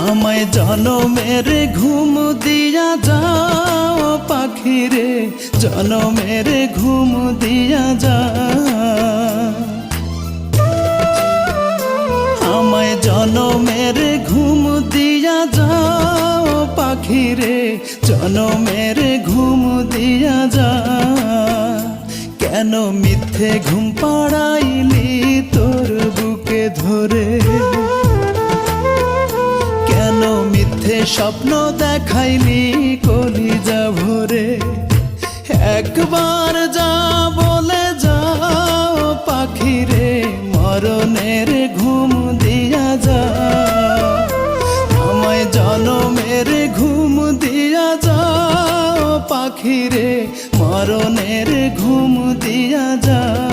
আমায় জনমের ঘুম দিয়া যাও পাখি রে, জনমের ঘুম দিয়া যাও। আমায় জনমের ঘুম দিয়া যাও পাখি রে, জনমের ঘুম দিয়া যাও। কেন মিথ্যে ঘুম পাড়াইলি তোর বুকে ধরে, কেন মিথ্যে স্বপ্ন দেখাইলি কলিজা ভরে। একবার যা বলে যাও পাখি রে, মরণের ঘুম দিয়া যাও। আমায় জনমের ঘুম দিয়া যাও পাখি রে, মরণের ঘুম দিয়া যাও।